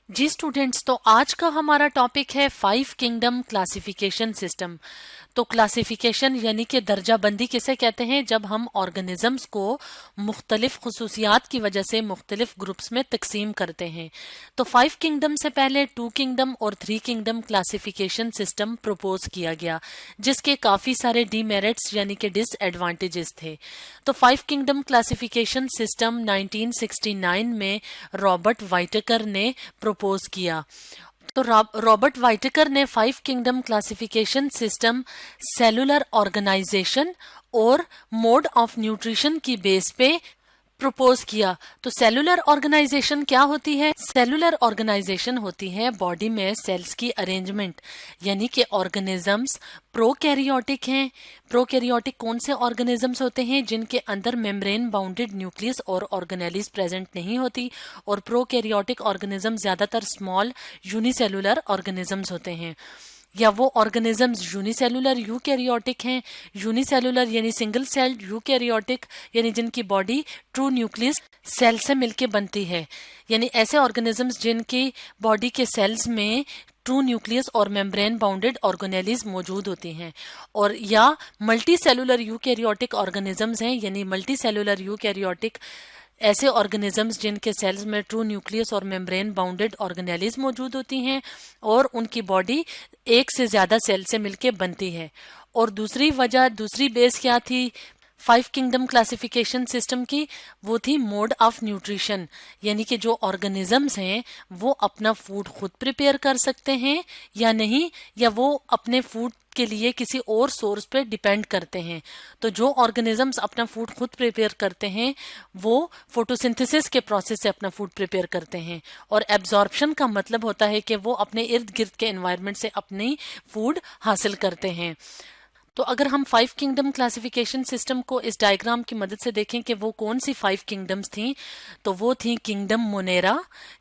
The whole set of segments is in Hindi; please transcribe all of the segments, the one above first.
जी स्टूडेंट्स, तो आज का हमारा टॉपिक है 5 किंगडम क्लासिफिकेशन सिस्टम। तो क्लासिफिकेशन यानी कि दर्जाबंदी किसे कहते हैं? जब हम ऑर्गेनिजम्स को मुख्तलिफ खसूसियात की वजह से मुख्तलिफ ग्रुप्स में तकसीम करते हैं। तो 5 किंगडम से पहले 2 किंगडम और 3 किंगडम क्लासिफिकेशन सिस्टम प्रपोज किया गया, जिसके काफी सारे डीमेरिट्स यानी कि डिसएडवांटेजेस थे। तो 5 किंगडम क्लासिफिकेशन सिस्टम 1969 में रॉबर्ट वाइटेकर ने प्रपोज किया। तो रॉबर्ट वाइटेकर ने 5 kingdom classification system cellular organisation और मोड ऑफ न्यूट्रिशन की बेस पे प्रपोज किया। तो सेलुलर ऑर्गेनाइजेशन क्या होती है? सेलुलर ऑर्गेनाइजेशन होती है बॉडी में सेल्स की अरेंजमेंट, यानी कि ऑर्गेनिजम्स प्रोकैरियोटिक हैं। प्रोकैरियोटिक कौन से ऑर्गेनिजम्स होते हैं? जिनके अंदर मेम्ब्रेन बाउंडेड न्यूक्लियस और ऑर्गेनेलिस प्रेजेंट नहीं होती। और प्रोकैरियोटिक ऑर्गेनिज्म ज्यादातर स्मॉल यूनिसेलुलर ऑर्गेनिजम्स होते हैं। या वो ऑर्गेनिजम्स यूनिसेलुलर यूकैरियोटिक हैं। यूनिसेलुलर यानी सिंगल सेल्ड, यूकैरियोटिक यानी जिनकी बॉडी ट्रू न्यूक्लियस सेल से मिलके बनती है, यानी ऐसे ऑर्गेनिजम्स जिनकी बॉडी के सेल्स में ट्रू न्यूक्लियस और मेम्ब्रेन बाउंडेड ऑर्गेनेलिज मौजूद होती हैं। और या मल्टी सेलुलर यूकैरियोटिक ऑर्गेनिजम्स हैं, यानी मल्टी सेलुलर यूकैरियोटिक ऐसे ऑर्गेनिजम्स जिनके सेल्स में ट्रू न्यूक्लियस और मेम्ब्रेन बाउंडेड ऑर्गेनेलिज मौजूद होती हैं और उनकी बॉडी एक से ज्यादा सेल से मिलके बनती है। और दूसरी बेस क्या थी 5 किंगडम क्लासिफिकेशन सिस्टम की? वो थी मोड ऑफ न्यूट्रिशन, यानी कि जो ऑर्गेनिजम्स हैं वो अपना फूड खुद प्रिपेयर कर सकते हैं या नहीं, या वो अपने फूड के लिए किसी और सोर्स पे डिपेंड करते हैं। तो जो ऑर्गेनिजम्स अपना फूड खुद प्रिपेयर करते हैं वो फोटोसिंथेसिस के प्रोसेस से अपना फूड प्रिपेयर करते हैं। और एब्जॉर्प्शन का मतलब होता है कि वो अपने इर्द गिर्द के एनवायरनमेंट से अपनी फूड हासिल करते हैं। तो अगर हम 5 किंगडम क्लासिफिकेशन सिस्टम को इस डायग्राम की मदद से देखें कि वो कौन सी 5 किंगडम्स थी, तो वो थी kingdom Monera,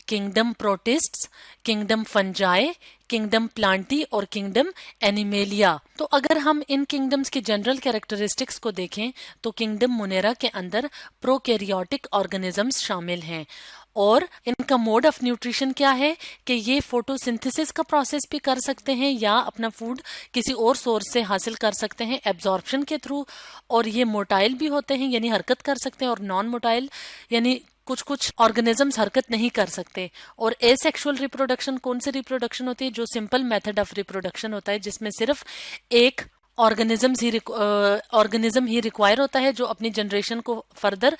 kingdom प्रोटिस्ट्स, kingdom fungi, kingdom Plantae और किंगडम एनिमेलिया। तो अगर हम इन किंगडम्स की जनरल कैरेक्टरिस्टिक्स को देखें तो किंगडम मोनेरा के अंदर प्रोकैरियोटिक ऑर्गेनिजम्स शामिल हैं। और इनका मोड ऑफ न्यूट्रिशन क्या है कि ये फोटोसिंथेसिस का प्रोसेस भी कर सकते हैं या अपना फूड किसी और सोर्स से हासिल कर सकते हैं एब्जॉर्प्शन के थ्रू। और ये मोटाइल भी होते हैं, यानी हरकत कर सकते हैं, और नॉन मोटाइल यानी कुछ कुछ ऑर्गेनिजम्स हरकत नहीं कर सकते। और एसेक्सुअल रिप्रोडक्शन कौन सी रिप्रोडक्शन होती है? जो सिंपल मेथड ऑफ रिप्रोडक्शन होता है, जिसमें सिर्फ एक ऑर्गेनिज्म ही रिक्वायर होता है जो अपनी जनरेशन को फर्दर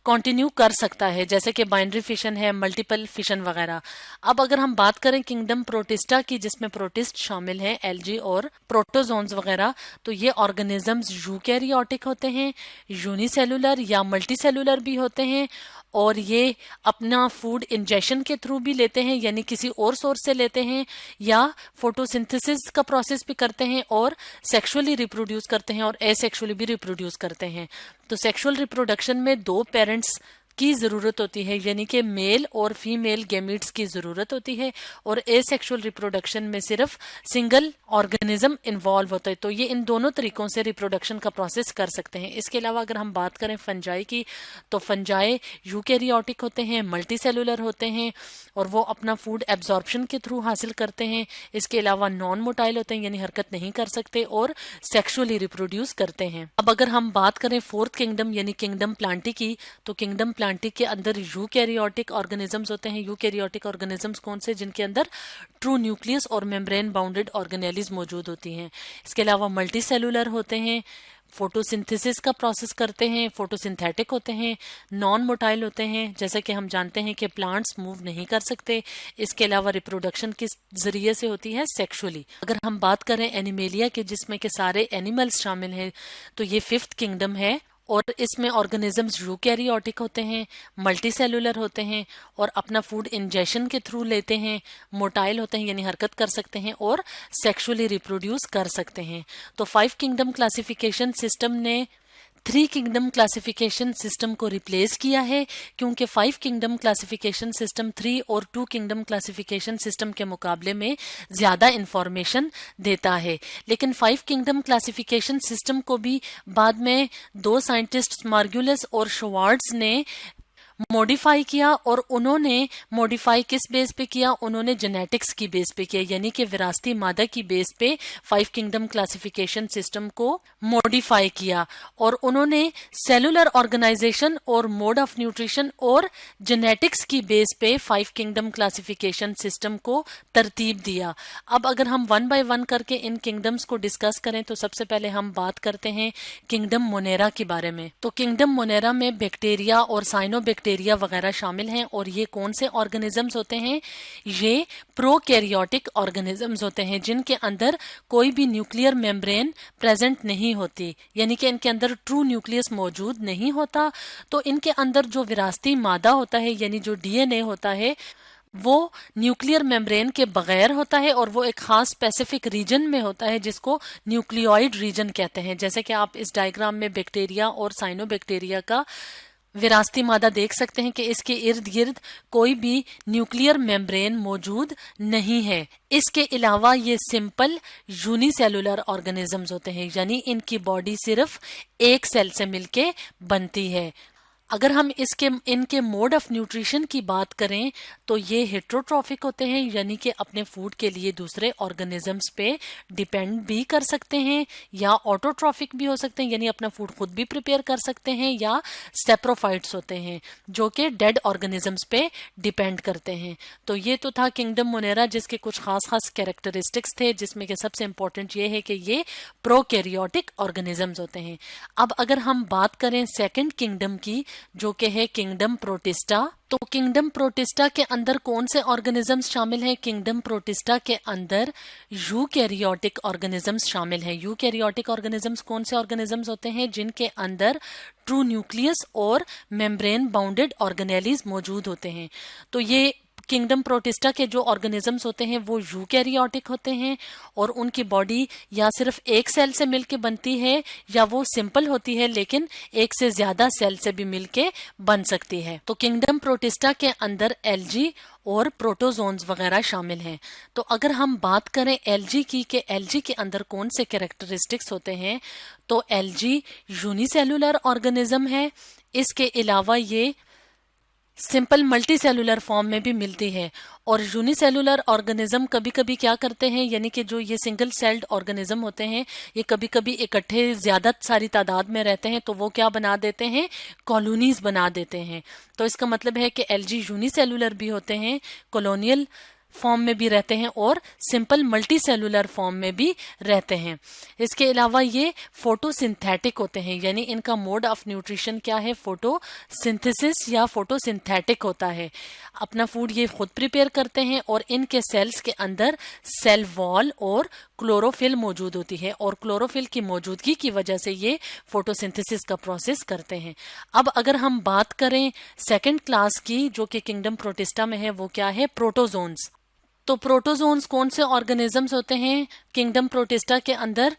कंटिन्यू कर सकता है, जैसे कि बाइनरी फिशन है, मल्टीपल फिशन वगैरह। अब अगर हम बात करें किंगडम प्रोटिस्टा की, जिसमें प्रोटिस्ट शामिल हैं, एल्जी और प्रोटोजोन्स वगैरह, तो ये ऑर्गेनिजम्स यूकैरियोटिक होते हैं, यूनिसेलुलर या मल्टीसेलुलर भी होते हैं। और ये अपना फूड इंजेक्शन के थ्रू भी लेते हैं, यानी किसी और सोर्स से लेते हैं, या फोटोसिंथेसिस का प्रोसेस भी करते हैं और सेक्सुअली रिप्रोड्यूस करते हैं और एसेक्सुअली भी रिप्रोड्यूस करते हैं। तो सेक्सुअल रिप्रोडक्शन में दो पेरेंट्स की जरूरत होती है, यानी कि मेल और फीमेल गैमीट्स की जरूरत होती है। और एसेक्सुअल रिप्रोडक्शन में सिर्फ सिंगल ऑर्गेनिज्म इन्वॉल्व होता है। तो ये इन दोनों तरीकों से रिप्रोडक्शन का प्रोसेस कर सकते हैं। इसके अलावा अगर हम बात करें फंजाई की, तो फंजाई यूकैरियोटिक होते हैं, मल्टी सेलुलर होते हैं और वो अपना फूड एब्जॉर्प्शन के थ्रू हासिल करते हैं। इसके अलावा नॉन मोटाइल होते हैं, यानी हरकत नहीं कर सकते, और सेक्सुअली रिप्रोड्यूस करते हैं। अब अगर हम बात करें 4th किंगडम यानी किंगडम प्लांटी की, तो किंगडम प्लांटी के अंदर यूकैरियोटिक ऑर्गेनिजम्स होते हैं। यूकैरियोटिक ऑर्गेनिजम्स कौन से? जिनके अंदर ट्रू न्यूक्लियस और मेम्ब्रेन बाउंडेड ऑर्गेनेलिज मौजूद होती हैं। इसके अलावा मल्टी सेलुलर होते हैं, फोटोसिंथेसिस का प्रोसेस करते हैं, फोटोसिंथेटिक होते हैं, नॉन मोटाइल होते हैं, जैसे कि हम जानते हैं कि प्लांट्स मूव नहीं कर सकते। इसके अलावा रिप्रोडक्शन किस जरिए से होती है? सेक्सुअली। अगर हम बात करें एनिमेलिया के, जिसमें के सारे एनिमल्स शामिल हैं, तो ये 5th किंगडम है और इसमें ऑर्गेनिजम्स यूकैरियोटिक होते हैं, मल्टी सेलुलर होते हैं और अपना फूड इंजेक्शन के थ्रू लेते हैं, मोटाइल होते हैं यानी हरकत कर सकते हैं और सेक्सुअली रिप्रोड्यूस कर सकते हैं। तो 5 किंगडम क्लासिफिकेशन सिस्टम ने 3 किंगडम क्लासिफिकेशन सिस्टम को रिप्लेस किया है, क्योंकि 5 किंगडम क्लासिफिकेशन सिस्टम 3 और 2 किंगडम क्लासिफिकेशन सिस्टम के मुकाबले में ज्यादा इंफॉर्मेशन देता है। लेकिन 5 किंगडम क्लासिफिकेशन सिस्टम को भी बाद में दो साइंटिस्ट मार्गुलिस और शवार्ट्ज ने मॉडिफाई किया, और उन्होंने मॉडिफाई किस बेस पे किया, उन्होंने जेनेटिक्स की बेस पे किया, यानी कि विरासती मादा की बेस पे 5 किंगडम क्लासिफिकेशन सिस्टम को मॉडिफाई किया, और उन्होंने सेलुलर ऑर्गेनाइजेशन और मोड ऑफ न्यूट्रिशन और जेनेटिक्स की बेस पे 5 किंगडम क्लासिफिकेशन सिस्टम को तरतीब दिया। अब अगर हम वन बाय वन करके इन किंगडम्स को डिस्कस करें तो सबसे पहले हम बात करते हैं किंगडम मोनेरा के बारे में। तो किंगडम मोनेरा में बैक्टीरिया और साइनोबैक्टीरिया वगैरह शामिल हैं, और ये कौन से ऑर्गेनिजम्स होते हैं, ये प्रोकैरियोटिक ऑर्गेनिजम्स होते हैं जिनके अंदर कोई भी न्यूक्लियर मेम्ब्रेन प्रेजेंट नहीं होती, यानी कि इनके अंदर ट्रू न्यूक्लियस मौजूद नहीं होता। तो इनके अंदर जो विरासती मादा होता है यानी जो डीएनए होता है वो न्यूक्लियर मेम्ब्रेन के बगैर होता है, और वो एक खास स्पेसिफिक रीजन में होता है जिसको न्यूक्लियोइड रीजन कहते हैं। जैसे कि आप इस डायग्राम में बैक्टीरिया और साइनोबैक्टीरिया का विरासती मादा देख सकते हैं कि इसके इर्द गिर्द कोई भी न्यूक्लियर मेम्ब्रेन मौजूद नहीं है। इसके अलावा ये सिंपल यूनिसेलुलर ऑर्गेनिजम्स होते हैं, यानी इनकी बॉडी सिर्फ एक सेल से मिलके बनती है। अगर हम इनके मोड ऑफ न्यूट्रिशन की बात करें तो ये हेट्रोट्रॉफिक होते हैं, यानी कि अपने फूड के लिए दूसरे ऑर्गेनिजम्स पे डिपेंड भी कर सकते हैं, या ऑटोट्रॉफिक भी हो सकते हैं, यानी अपना फूड खुद भी प्रिपेयर कर सकते हैं, या सेप्रोफाइट्स होते हैं जो कि डेड ऑर्गेनिजम्स पे डिपेंड करते हैं। तो ये तो था किंगडम मोनेरा जिसके कुछ खास खास कैरेक्टरिस्टिक्स थे, जिसमें कि सबसे इंपॉर्टेंट ये है कि ये प्रोकैरियोटिक ऑर्गेनिजम्स होते हैं। अब अगर हम बात करें सेकेंड किंगडम की जो कि है किंगडम प्रोटिस्टा, तो किंगडम प्रोटिस्टा के अंदर कौन से ऑर्गेनिजम्स शामिल हैं, किंगडम प्रोटिस्टा के अंदर यूकैरियोटिक ऑर्गेनिजम्स शामिल हैं। यूकैरियोटिक ऑर्गेनिजम्स कौन से ऑर्गेनिजम्स होते हैं, जिनके अंदर ट्रू न्यूक्लियस और मेम्ब्रेन बाउंडेड ऑर्गेनेलीज मौजूद होते हैं। तो ये किंगडम प्रोटिस्टा के जो ऑर्गेनिजम्स होते हैं वो यूकैरियोटिक होते हैं, और उनकी बॉडी या सिर्फ एक सेल से मिलके बनती है, या वो सिंपल होती है लेकिन एक से ज्यादा सेल से भी मिलके बन सकती है। तो किंगडम प्रोटिस्टा के अंदर एल्गी और प्रोटोजोन्स वगैरह शामिल हैं। तो अगर हम बात करें एल्गी की कि एल्गी के अंदर कौन से कैरेक्टरिस्टिक्स होते हैं, तो एल्गी यूनिसेलुलर ऑर्गेनिज्म है। इसके अलावा ये सिंपल मल्टी सेलुलर फॉर्म में भी मिलती है, और यूनिसेलुलर ऑर्गेनिज्म कभी कभी क्या करते हैं, यानी कि जो ये सिंगल सेल्ड ऑर्गेनिज्म होते हैं ये कभी कभी इकट्ठे ज्यादा सारी तादाद में रहते हैं, तो वो क्या बना देते हैं, कॉलोनीज बना देते हैं। तो इसका मतलब है कि एल्गी यूनिसेलुलर भी होते हैं, कॉलोनियल फॉर्म में भी रहते हैं, और सिंपल मल्टी सेलुलर फॉर्म में भी रहते हैं। इसके अलावा ये फोटोसिंथेटिक होते हैं, यानी इनका मोड ऑफ न्यूट्रिशन क्या है, फोटोसिंथेसिस या फोटोसिंथेटिक होता है। अपना फूड ये खुद प्रिपेयर करते हैं, और इनके सेल्स के अंदर सेल वॉल और क्लोरोफिल मौजूद होती है, और क्लोरोफिल की मौजूदगी की वजह से ये फोटोसिंथेसिस का प्रोसेस करते हैं। अब अगर हम बात करें सेकेंड क्लास की जो कि किंगडम प्रोटिस्टा में है, वो क्या है, प्रोटोजोन्स। तो प्रोटोजोन्स कौन से ऑर्गेनिजम्स होते हैं, किंगडम प्रोटिस्टा के अंदर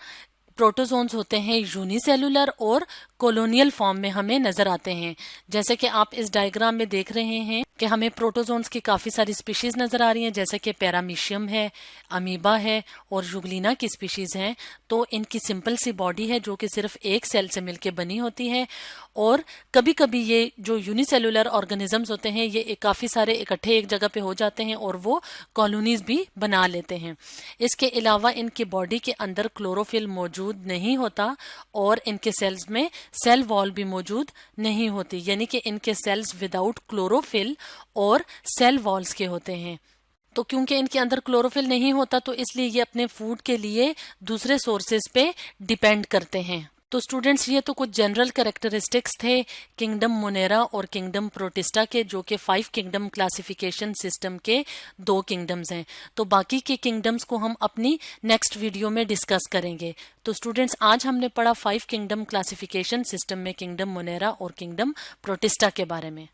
प्रोटोजोन्स होते हैं यूनिसेलुलर और कॉलोनियल फॉर्म में हमें नजर आते हैं। जैसे कि आप इस डायग्राम में देख रहे हैं कि हमें प्रोटोजोन्स की काफी सारी स्पीशीज नजर आ रही हैं, जैसे कि पैरामीशियम है, अमीबा है और जुगलीना की स्पीशीज हैं। तो इनकी सिंपल सी बॉडी है जो कि सिर्फ एक सेल से मिलकर बनी होती है, और कभी कभी ये जो यूनिसेलुलर ऑर्गेनिजम्स होते हैं ये काफी सारे इकट्ठे एक जगह पे हो जाते हैं और वो कॉलोनीज भी बना लेते हैं। इसके अलावा इनकी बॉडी के अंदर क्लोरोफिल मौजूद नहीं होता, और इनके सेल्स में सेल वॉल भी मौजूद नहीं होती, यानी कि इनके सेल्स विदाउट क्लोरोफिल और सेल वॉल्स के होते हैं। तो क्योंकि इनके अंदर क्लोरोफिल नहीं होता तो इसलिए ये अपने फूड के लिए दूसरे सोर्सेज पे डिपेंड करते हैं। तो स्टूडेंट्स ये तो कुछ जनरल कैरेक्टरिस्टिक्स थे किंगडम मोनेरा और किंगडम प्रोटिस्टा के, जो कि 5 किंगडम क्लासिफिकेशन सिस्टम के 2 किंगडम्स हैं। तो बाकी के किंगडम्स को हम अपनी नेक्स्ट वीडियो में डिस्कस करेंगे। तो स्टूडेंट्स आज हमने पढ़ा 5 किंगडम क्लासिफिकेशन सिस्टम में किंगडम मोनेरा और किंगडम प्रोटिस्टा के बारे में।